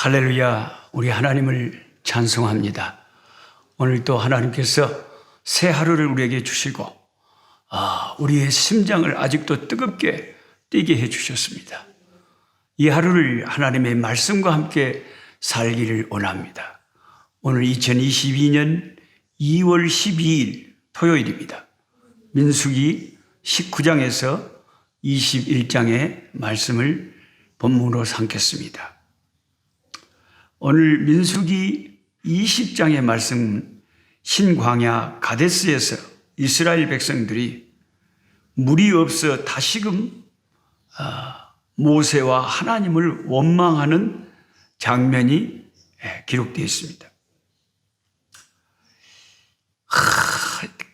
할렐루야, 우리 하나님을 찬송합니다. 오늘 또 하나님께서 새 하루를 우리에게 주시고 우리의 심장을 아직도 뜨겁게 뛰게 해주셨습니다. 이 하루를 하나님의 말씀과 함께 살기를 원합니다. 오늘 2022년 2월 12일 토요일입니다. 민수기 19장에서 21장의 말씀을 본문으로 삼겠습니다. 오늘 민수기 20장의 말씀, 신광야 가데스에서 이스라엘 백성들이 물이 없어 다시금 모세와 하나님을 원망하는 장면이 기록되어 있습니다.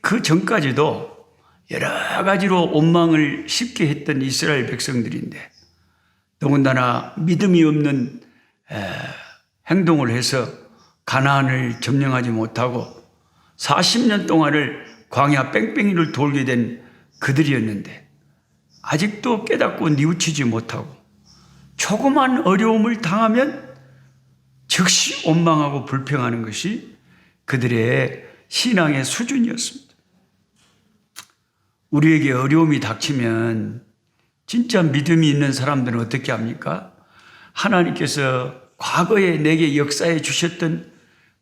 그 전까지도 여러 가지로 원망을 쉽게 했던 이스라엘 백성들인데 더군다나 믿음이 없는 행동을 해서 가나안을 점령하지 못하고 40년 동안을 광야 뺑뺑이를 돌게 된 그들이었는데 아직도 깨닫고 뉘우치지 못하고 조그만 어려움을 당하면 즉시 원망하고 불평하는 것이 그들의 신앙의 수준이었습니다. 우리에게 어려움이 닥치면 진짜 믿음이 있는 사람들은 어떻게 합니까? 하나님께서 과거에 내게 역사해 주셨던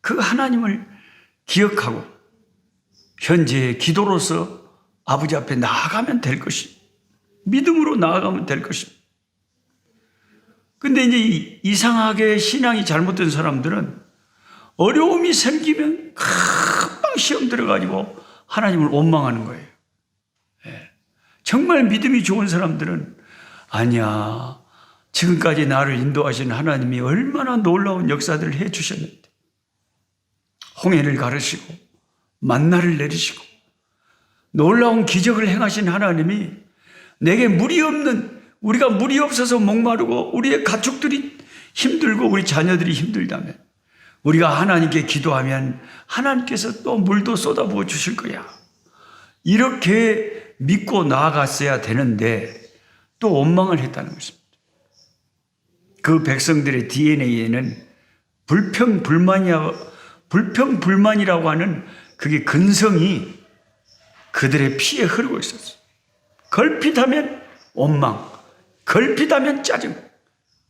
그 하나님을 기억하고 현재의 기도로서 아버지 앞에 나아가면 될 것이 믿음으로 나아가면 될 것입니다. 근데 이제 이상하게 신앙이 잘못된 사람들은 어려움이 생기면 금방 시험 들어가지고 하나님을 원망하는 거예요. 정말 믿음이 좋은 사람들은 아니야, 지금까지 나를 인도하신 하나님이 얼마나 놀라운 역사들을 해 주셨는데 홍해를 가르시고 만나를 내리시고 놀라운 기적을 행하신 하나님이 내게 물이 없는, 우리가 물이 없어서 목마르고 우리의 가축들이 힘들고 우리 자녀들이 힘들다면 우리가 하나님께 기도하면 하나님께서 또 물도 쏟아부어 주실 거야. 이렇게 믿고 나아갔어야 되는데 또 원망을 했다는 것입니다. 그 백성들의 DNA에는 불평불만이라고 하는 그게 근성이 그들의 피에 흐르고 있었어요. 걸핏하면 원망, 걸핏하면 짜증,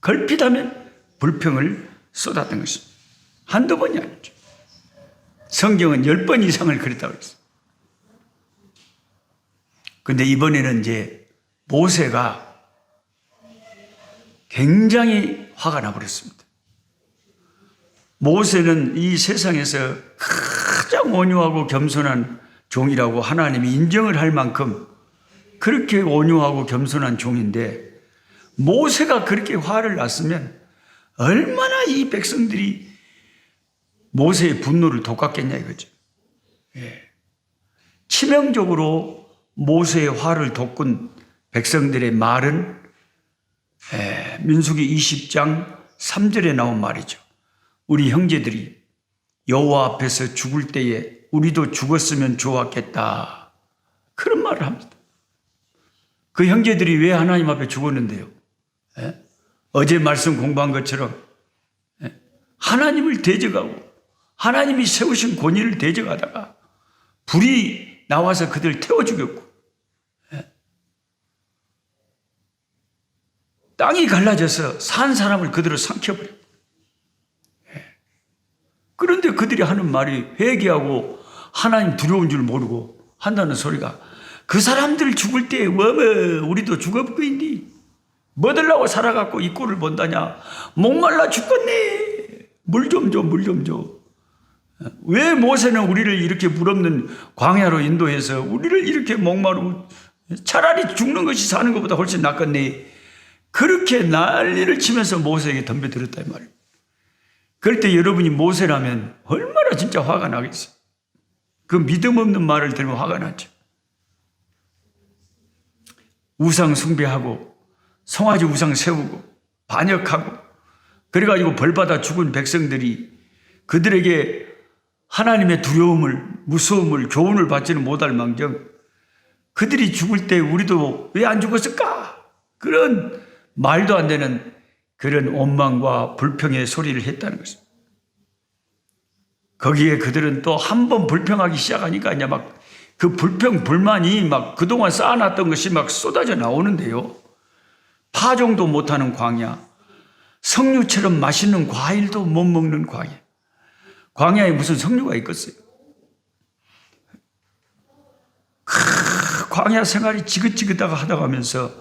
걸핏하면 불평을 쏟았던 것입니다. 한두 번이 아니죠. 성경은 10번 이상을 그랬다고 했어요. 근데 이번에는 이제 모세가 굉장히 화가 나버렸습니다. 모세는 이 세상에서 가장 온유하고 겸손한 종이라고 하나님이 인정을 할 만큼 그렇게 온유하고 겸손한 종인데 모세가 그렇게 화를 났으면 얼마나 이 백성들이 모세의 분노를 돋갔겠냐 이거죠. 치명적으로 모세의 화를 돋군 백성들의 말은 민수기 20장 3절에 나온 말이죠. 우리 형제들이 여호와 앞에서 죽을 때에 우리도 죽었으면 좋았겠다. 그런 말을 합니다. 그 형제들이 왜 하나님 앞에 죽었는데요? 어제 말씀 공부한 것처럼 하나님을 대적하고 하나님이 세우신 권위를 대적하다가 불이 나와서 그들 태워 죽였고 땅이 갈라져서 산 사람을 그대로 삼켜버렸고 그런데 그들이 하는 말이 회개하고 하나님 두려운 줄 모르고 한다는 소리가 그 사람들 죽을 때 우리도 죽었고 있니? 뭐들라고 살아갖고 이 꼴을 본다냐? 목말라 죽겠네. 물 좀 줘, 물 좀 줘. 왜 모세는 우리를 이렇게 물 없는 광야로 인도해서 우리를 이렇게 목마르고 차라리 죽는 것이 사는 것보다 훨씬 낫겠네. 그렇게 난리를 치면서 모세에게 덤벼들었다 이 말이에요. 그럴 때 여러분이 모세라면 얼마나 진짜 화가 나겠어요. 그 믿음 없는 말을 들으면 화가 나죠. 우상 숭배하고 송아지 우상 세우고 반역하고 그래가지고 벌받아 죽은 백성들이 그들에게 하나님의 두려움을, 무서움을, 교훈을 받지는 못할 망정 그들이 죽을 때 우리도 왜 안 죽었을까? 그런 말도 안 되는 그런 원망과 불평의 소리를 했다는 것입니다. 거기에 그들은 또 한 번 불평하기 시작하니까 이제 막 그 불평, 불만이 막 그동안 쌓아놨던 것이 막 쏟아져 나오는데요. 파종도 못하는 광야, 석류처럼 맛있는 과일도 못 먹는 광야. 광야에 무슨 석류가 있겠어요? 광야 생활이 지긋지긋하게 하다가 하면서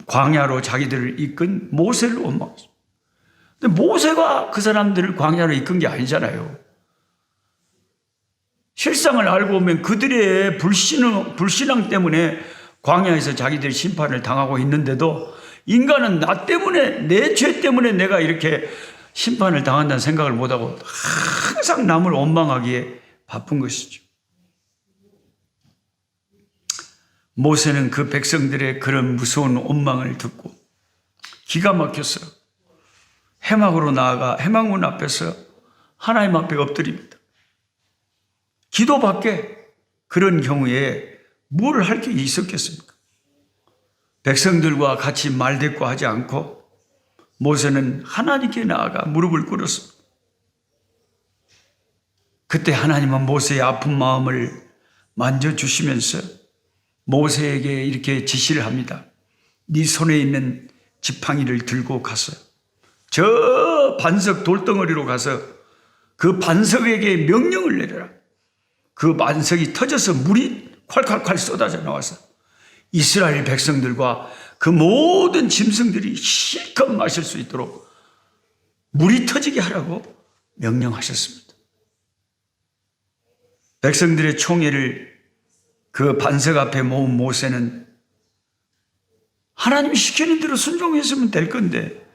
광야로 자기들을 이끈 모세를 원망했습니다. 근데 모세가 그 사람들을 광야로 이끈 게 아니잖아요. 실상을 알고 보면 그들의 불신앙 때문에 광야에서 자기들이 심판을 당하고 있는데도 인간은 나 때문에, 내 죄 때문에 내가 이렇게 심판을 당한다는 생각을 못하고 항상 남을 원망하기에 바쁜 것이죠. 모세는 그 백성들의 그런 무서운 원망을 듣고 기가 막혔어요. 회막으로 나아가 회막문 앞에서 하나님 앞에 엎드립니다. 기도밖에 그런 경우에 뭘 할 게 있었겠습니까? 백성들과 같이 말대꾸하지 않고 모세는 하나님께 나아가 무릎을 꿇었습니다. 그때 하나님은 모세의 아픈 마음을 만져주시면서 모세에게 이렇게 지시를 합니다. 네 손에 있는 지팡이를 들고 가서 저 반석 돌덩어리로 가서 그 반석에게 명령을 내려라. 그 반석이 터져서 물이 콸콸콸 쏟아져 나와서 이스라엘 백성들과 그 모든 짐승들이 실컷 마실 수 있도록 물이 터지게 하라고 명령하셨습니다. 백성들의 총회를 그 반석 앞에 모은 모세는 하나님이 시키는 대로 순종했으면 될 건데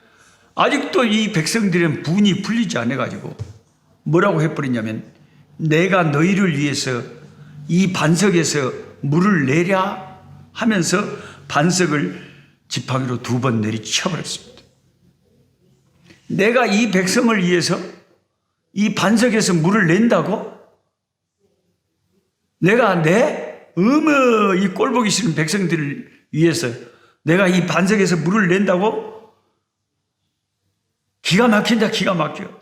아직도 이 백성들은 분이 풀리지 않아가지고 뭐라고 해버리냐면 내가 너희를 위해서 이 반석에서 물을 내랴 하면서 반석을 지팡이로 2번 내리쳐버렸습니다. 내가 이 백성을 위해서 이 반석에서 물을 낸다고? 내가 이 꼴보기 싫은 백성들을 위해서 내가 이 반석에서 물을 낸다고? 기가 막힌다, 기가 막혀.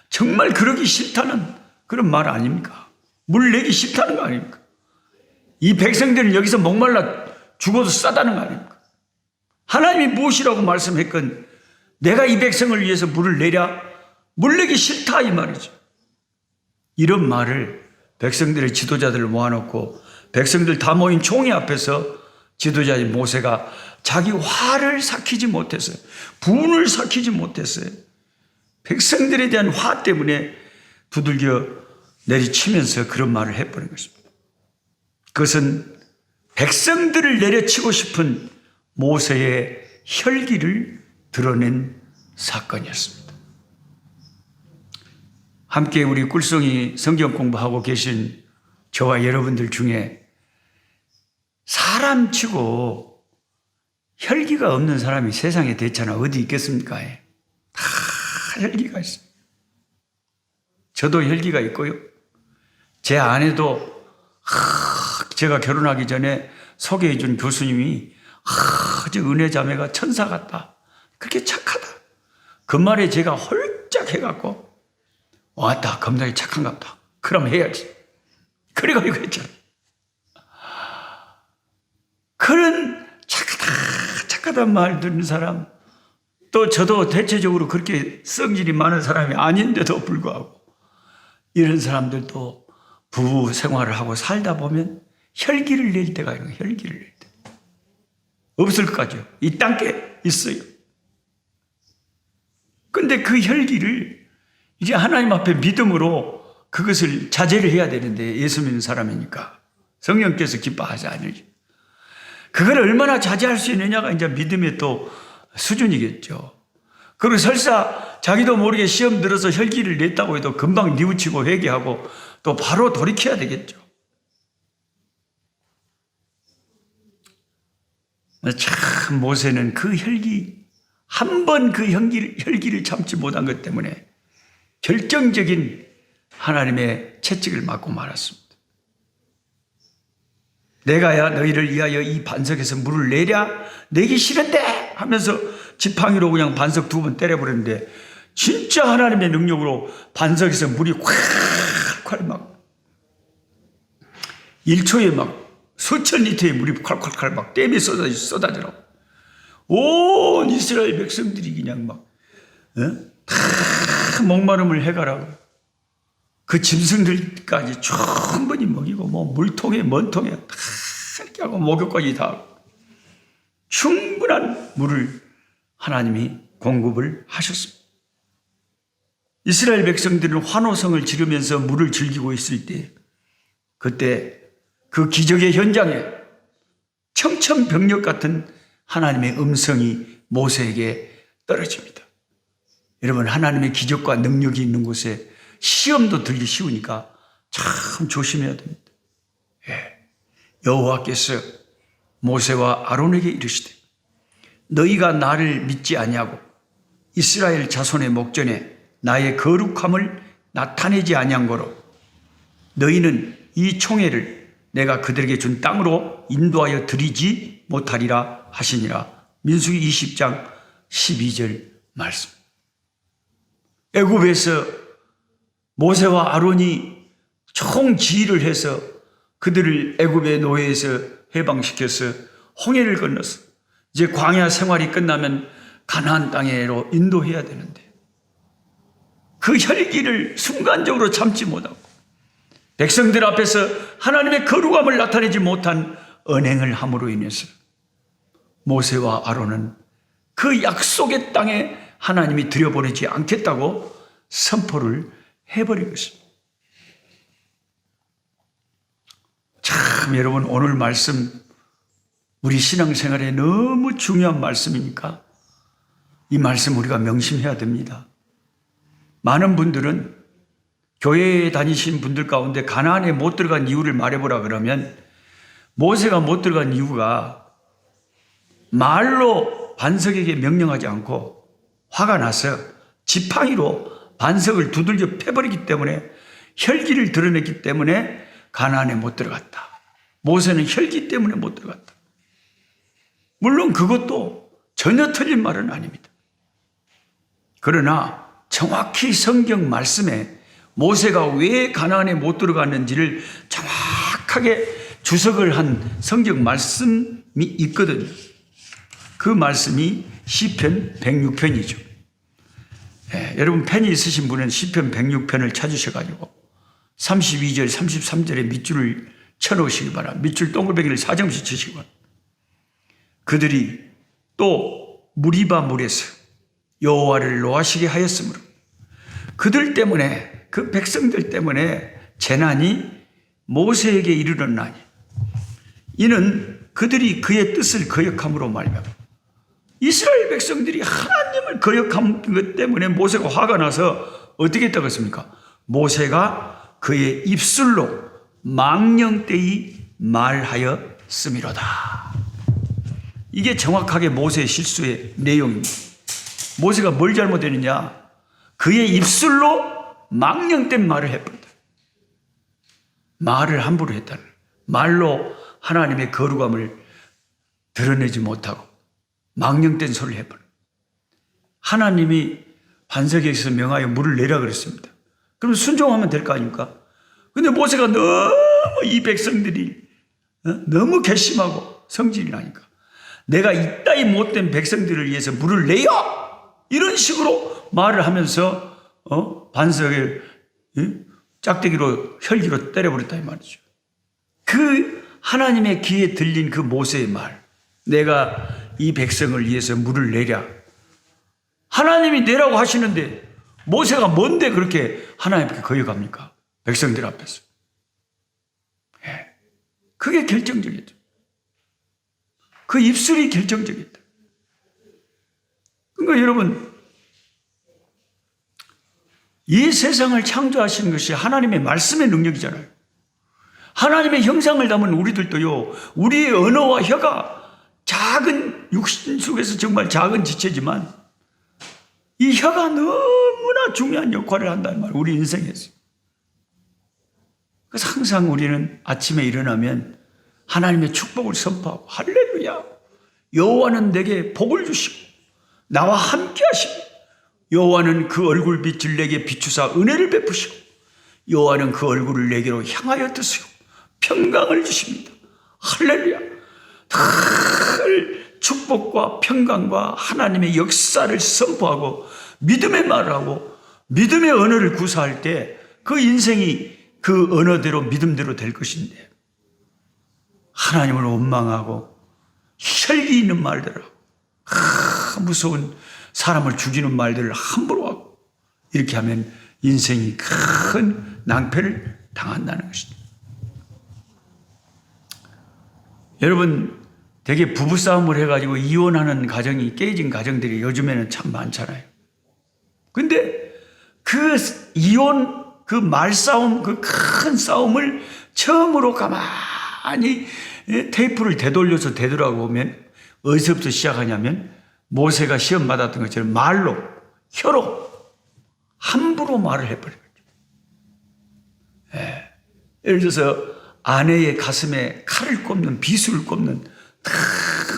정말 그러기 싫다는 그런 말 아닙니까? 물 내기 싫다는 거 아닙니까? 이 백성들은 여기서 목말라 죽어도 싸다는 거 아닙니까? 하나님이 무엇이라고 말씀했건 내가 이 백성을 위해서 물을 내랴? 물 내기 싫다 이 말이죠. 이런 말을 백성들의 지도자들을 모아놓고 백성들 다 모인 총회 앞에서 지도자인 모세가 자기 화를 삭히지 못했어요. 분을 삭히지 못했어요. 백성들에 대한 화 때문에 두들겨 내리치면서 그런 말을 해버린 것입니다. 그것은 백성들을 내려치고 싶은 모세의 혈기를 드러낸 사건이었습니다. 함께 우리 꿀송이 성경 공부하고 계신 저와 여러분들 중에 사람치고 혈기가 없는 사람이 세상에 대체나 어디 있겠습니까? 다 혈기가 있어요. 저도 혈기가 있고요. 제 아내도 제가 결혼하기 전에 소개해 준 교수님이 저 은혜 자매가 천사 같다. 그렇게 착하다. 그 말에 제가 홀짝 해갖고 왔다 겁나게 착한갑다. 그럼 해야지. 그래가지고 했잖아. 그런 착하단 말 듣는 사람, 또 저도 대체적으로 그렇게 성질이 많은 사람이 아닌데도 불구하고 이런 사람들도 부부 생활을 하고 살다 보면 혈기를 낼 때가 있는 거예요. 혈기를 낼 때. 없을 거죠. 이 땅에 있어요. 근데 그 혈기를 이제 하나님 앞에 믿음으로 그것을 자제를 해야 되는데 예수 믿는 사람이니까 성령께서 기뻐하지 않으죠. 그걸 얼마나 자제할 수 있느냐가 이제 믿음의 또 수준이겠죠. 그리고 설사 자기도 모르게 시험 들어서 혈기를 냈다고 해도 금방 뉘우치고 회개하고 또 바로 돌이켜야 되겠죠. 참 모세는 그 혈기, 한 번 그 혈기를 참지 못한 것 때문에 결정적인 하나님의 채찍을 맞고 말았습니다. 내가야 너희를 위하여 이 반석에서 물을 내랴? 내기 싫은데 하면서 지팡이로 그냥 반석 2번 때려버렸는데 진짜 하나님의 능력으로 반석에서 물이 콸콸 막 1초에 막 수천 리터의 물이 콸콸콸 막 댐이 쏟아지라고 온 이스라엘 백성들이 그냥 막 다 목마름을 해가라고 그 짐승들까지 충분히 먹이고 뭐 물통에 먼통에 다 이렇게 하고 목욕까지 다 하고 충분한 물을 하나님이 공급을 하셨습니다. 이스라엘 백성들은 환호성을 지르면서 물을 즐기고 있을 때 그때 그 기적의 현장에 청천벽력 같은 하나님의 음성이 모세에게 떨어집니다. 여러분 하나님의 기적과 능력이 있는 곳에 시험도 들기 쉬우니까 참 조심해야 됩니다. 여호와께서 모세와 아론에게 이르시되 너희가 나를 믿지 아니하고 이스라엘 자손의 목전에 나의 거룩함을 나타내지 아니한 거로 너희는 이 총회를 내가 그들에게 준 땅으로 인도하여 드리지 못하리라 하시니라. 민수기 20장 12절 말씀. 애굽에서 모세와 아론이 총지휘를 해서 그들을 애굽의 노예에서 해방시켜서 홍해를 건너서 이제 광야 생활이 끝나면 가나안 땅으로 인도해야 되는데 그 혈기를 순간적으로 참지 못하고 백성들 앞에서 하나님의 거룩함을 나타내지 못한 언행을 함으로 인해서 모세와 아론은 그 약속의 땅에 하나님이 들여보내지 않겠다고 선포를 해버린 것입니다. 참 여러분 오늘 말씀 우리 신앙생활에 너무 중요한 말씀이니까 이 말씀 우리가 명심해야 됩니다. 많은 분들은 교회에 다니신 분들 가운데 가나안에 못 들어간 이유를 말해보라 그러면 모세가 못 들어간 이유가 말로 반석에게 명령하지 않고 화가 나서 지팡이로 반석을 두들겨 패버리기 때문에 혈기를 드러냈기 때문에 가나안에 못 들어갔다. 모세는 혈기 때문에 못 들어갔다. 물론 그것도 전혀 틀린 말은 아닙니다. 그러나 정확히 성경 말씀에 모세가 왜 가나안에 못 들어갔는지를 정확하게 주석을 한 성경 말씀이 있거든요. 그 말씀이 시편 106편이죠. 여러분 펜이 있으신 분은 시편 106편을 찾으셔가지고 32절 33절에 밑줄을 쳐놓으시기 바랍니다. 밑줄 동글뱅이를 4점씩 치시기 바랍니다. 그들이 또 무리바 물에서 여호와를 노하시게 하였으므로 그들 때문에 그 백성들 때문에 재난이 모세에게 이르렀나니 이는 그들이 그의 뜻을 거역함으로 말미암아 이스라엘 백성들이 하나님을 거역한 것 때문에 모세가 화가 나서 어떻게 했다고 했습니까? 모세가 그의 입술로 망령되이 말하였음이로다. 이게 정확하게 모세의 실수의 내용입니다. 모세가 뭘 잘못했느냐? 그의 입술로 망령된 말을 해버렸다. 말을 함부로 했다. 말로 하나님의 거룩함을 드러내지 못하고 망령된 소리를 해버렸다. 하나님이 반석에서 명하여 물을 내라 그랬습니다. 그럼 순종하면 될 거 아닙니까? 근데 모세가 너무 이 백성들이 너무 괘씸하고 성질이 나니까 내가 이따위 못된 백성들을 위해서 물을 내요! 이런 식으로 말을 하면서 반석을 짝대기로 혈기로 때려버렸다 이 말이죠. 그 하나님의 귀에 들린 그 모세의 말, 내가 이 백성을 위해서 물을 내랴. 하나님이 내라고 하시는데 모세가 뭔데 그렇게 하나님께 거역합니까? 백성들 앞에서. 그게 결정적이죠. 그 입술이 결정적이다. 그러니까 여러분, 이 세상을 창조하신 것이 하나님의 말씀의 능력이잖아요. 하나님의 형상을 담은 우리들도요, 우리의 언어와 혀가 작은 육신 속에서 정말 작은 지체지만 이 혀가 너무나 중요한 역할을 한다는 말이에요. 우리 인생에서. 그래서 항상 우리는 아침에 일어나면 하나님의 축복을 선포하고 할렐루야, 여호와는 내게 복을 주시고 나와 함께 하시고 여호와는 그 얼굴빛을 내게 비추사 은혜를 베푸시고 여호와는 그 얼굴을 내게로 향하여 드시고 평강을 주십니다. 할렐루야. 늘 축복과 평강과 하나님의 역사를 선포하고 믿음의 말을 하고 믿음의 언어를 구사할 때 그 인생이 그 언어대로 믿음대로 될 것인데 하나님을 원망하고 혈기 있는 말들을 하고 무서운 사람을 죽이는 말들을 함부로 하고 이렇게 하면 인생이 큰 낭패를 당한다는 것입니다. 여러분 되게 부부싸움을 해가지고 이혼하는 가정이 깨진 가정들이 요즘에는 참 많잖아요. 근데 그 이혼 그 말싸움 그 큰 싸움을 처음으로 가만히 테이프를 되돌려서 되돌아보면 어디서부터 시작하냐면 모세가 시험 받았던 것처럼 말로 혀로 함부로 말을 해버린 거죠. 예를 들어서 아내의 가슴에 칼을 꼽는 비수를 꼽는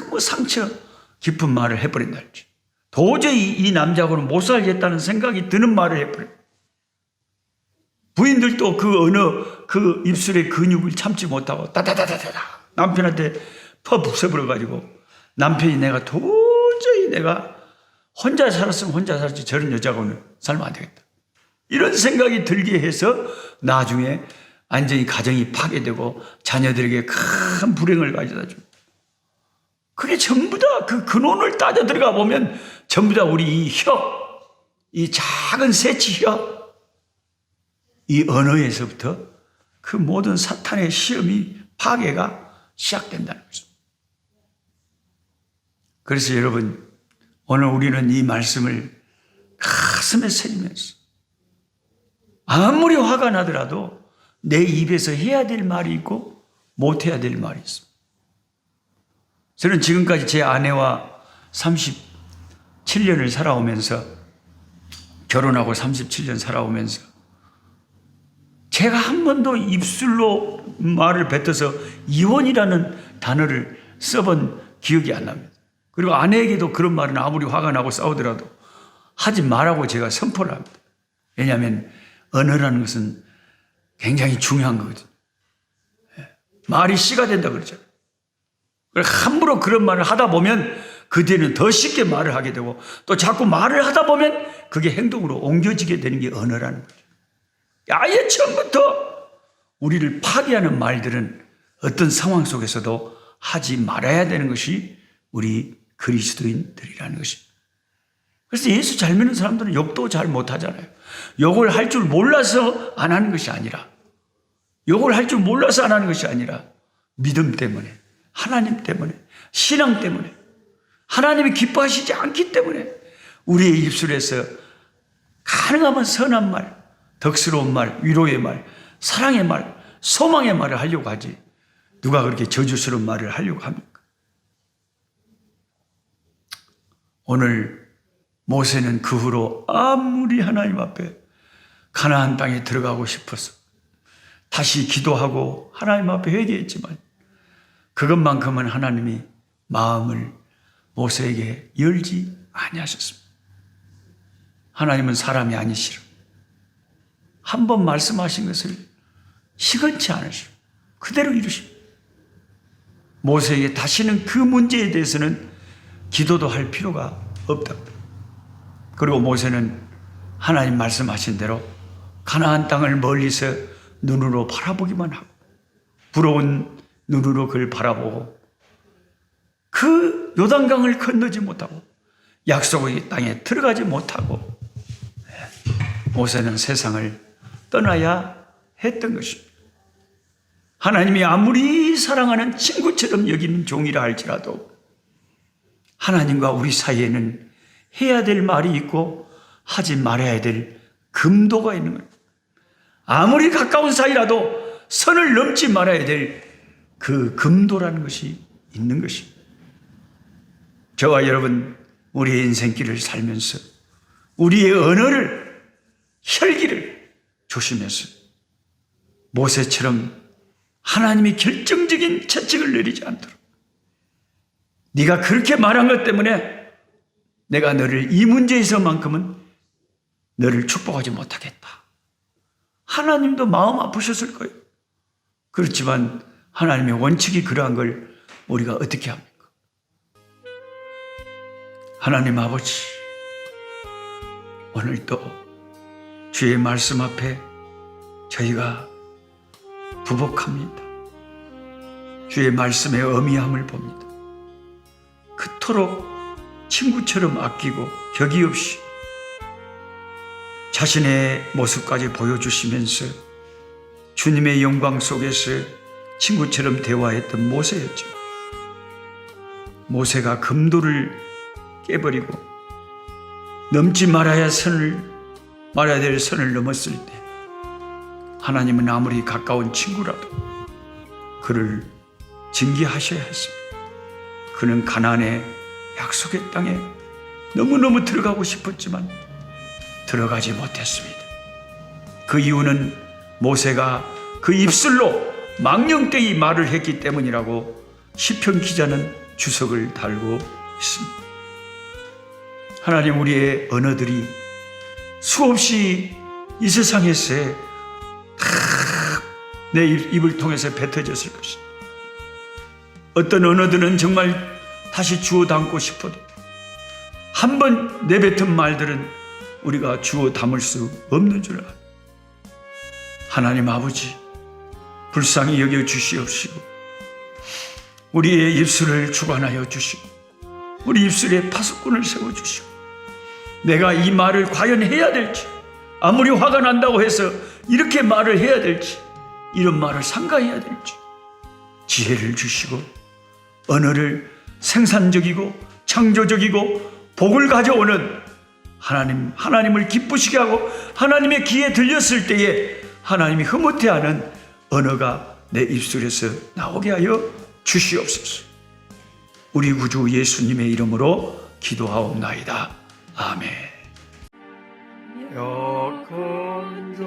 너무 상처 깊은 말을 해버린다 할지 도저히 이 남자하고는 못 살겠다는 생각이 드는 말을 해버려요. 부인들도 그 언어 그 입술의 근육을 참지 못하고 따다다다다다 남편한테 퍼 부숴버려가지고 남편이 내가 도저히 내가 혼자 살았으면 혼자 살지 저런 여자하고는 살면 안 되겠다 이런 생각이 들게 해서 나중에 완전히 가정이 파괴되고 자녀들에게 큰 불행을 가져다 줍니다. 그게 전부 다 그 근원을 따져 들어가 보면 전부 다 우리 이 혀, 이 작은 새치 혀, 이 언어에서부터 그 모든 사탄의 시험이 파괴가 시작된다는 것입니다. 그래서 여러분 오늘 우리는 이 말씀을 가슴에 새기면서 아무리 화가 나더라도 내 입에서 해야 될 말이 있고 못해야 될 말이 있습니다. 저는 지금까지 제 아내와 37년을 살아오면서 결혼하고 37년 살아오면서 제가 한 번도 입술로 말을 뱉어서 이혼이라는 단어를 써본 기억이 안 납니다. 그리고 아내에게도 그런 말은 아무리 화가 나고 싸우더라도 하지 말라고 제가 선포를 합니다. 왜냐하면 언어라는 것은 굉장히 중요한 거거든요. 말이 씨가 된다 그러잖아요. 함부로 그런 말을 하다 보면 그 뒤에는 더 쉽게 말을 하게 되고 또 자꾸 말을 하다 보면 그게 행동으로 옮겨지게 되는 게 언어라는 거죠. 아예 처음부터 우리를 파괴하는 말들은 어떤 상황 속에서도 하지 말아야 되는 것이 우리 그리스도인들이라는 것입니다. 그래서 예수 잘 믿는 사람들은 욕도 잘 못하잖아요. 욕을 할 줄 몰라서 안 하는 것이 아니라 욕을 할 줄 몰라서 안 하는 것이 아니라 믿음 때문에 하나님 때문에 신앙 때문에 하나님이 기뻐하시지 않기 때문에 우리의 입술에서 가능하면 선한 말, 덕스러운 말, 위로의 말, 사랑의 말, 소망의 말을 하려고 하지 누가 그렇게 저주스러운 말을 하려고 합니까? 오늘 모세는 그 후로 아무리 하나님 앞에 가나안 땅에 들어가고 싶어서 다시 기도하고 하나님 앞에 회개했지만 그것만큼은 하나님이 마음을 모세에게 열지 아니하셨습니다. 하나님은 사람이 아니시라. 한 번 말씀하신 것을 시건치 않으시고 그대로 이루십니다. 모세에게 다시는 그 문제에 대해서는 기도도 할 필요가 없답니다. 그리고 모세는 하나님 말씀하신 대로 가나안 땅을 멀리서 눈으로 바라보기만 하고 부러운 눈으로 그를 바라보고 그 요단강을 건너지 못하고 약속의 땅에 들어가지 못하고 모세는 세상을 떠나야 했던 것입니다. 하나님이 아무리 사랑하는 친구처럼 여기는 종이라 할지라도 하나님과 우리 사이에는 해야 될 말이 있고 하지 말아야 될 금도가 있는 겁니다. 아무리 가까운 사이라도 선을 넘지 말아야 될 그 금도라는 것이 있는 것입니다. 저와 여러분 우리의 인생길을 살면서 우리의 언어를 혈기를 조심해서 모세처럼 하나님이 결정적인 채찍을 내리지 않도록 네가 그렇게 말한 것 때문에 내가 너를 이 문제에서만큼은 너를 축복하지 못하겠다. 하나님도 마음 아프셨을 거예요. 그렇지만 하나님의 원칙이 그러한 걸 우리가 어떻게 합니까? 하나님 아버지, 오늘도 주의 말씀 앞에 저희가 부복합니다. 주의 말씀의 어미함을 봅니다. 그토록 친구처럼 아끼고 격이 없이 자신의 모습까지 보여주시면서 주님의 영광 속에서 친구처럼 대화했던 모세였지만, 모세가 금도를 깨버리고 넘지 말아야 될 선을 넘었을 때 하나님은 아무리 가까운 친구라도 그를 징계하셔야 했습니다. 그는 가나안의 약속의 땅에 너무너무 들어가고 싶었지만 들어가지 못했습니다. 그 이유는 모세가 그 입술로 망령되이 말을 했기 때문이라고 시편 기자는 주석을 달고 있습니다. 하나님, 우리의 언어들이 수없이 이 세상에서 다 내 입을 통해서 뱉어졌을 것입니다. 어떤 언어들은 정말 다시 주워 담고 싶어도 한 번 내뱉은 말들은 우리가 주워 담을 수 없는 줄 알아요. 하나님 아버지, 불쌍히 여겨 주시옵시고 우리의 입술을 주관하여 주시고 우리 입술에 파수꾼을 세워주시고 내가 이 말을 과연 해야 될지, 아무리 화가 난다고 해서 이렇게 말을 해야 될지, 이런 말을 삼가해야 될지 지혜를 주시고 언어를 생산적이고 창조적이고 복을 가져오는 하나님을 기쁘시게 하고 하나님의 귀에 들렸을 때에 하나님이 흐뭇해하는 언어가 내 입술에서 나오게 하여 주시옵소서. 우리 구주 예수님의 이름으로 기도하옵나이다. 아멘. 약한 자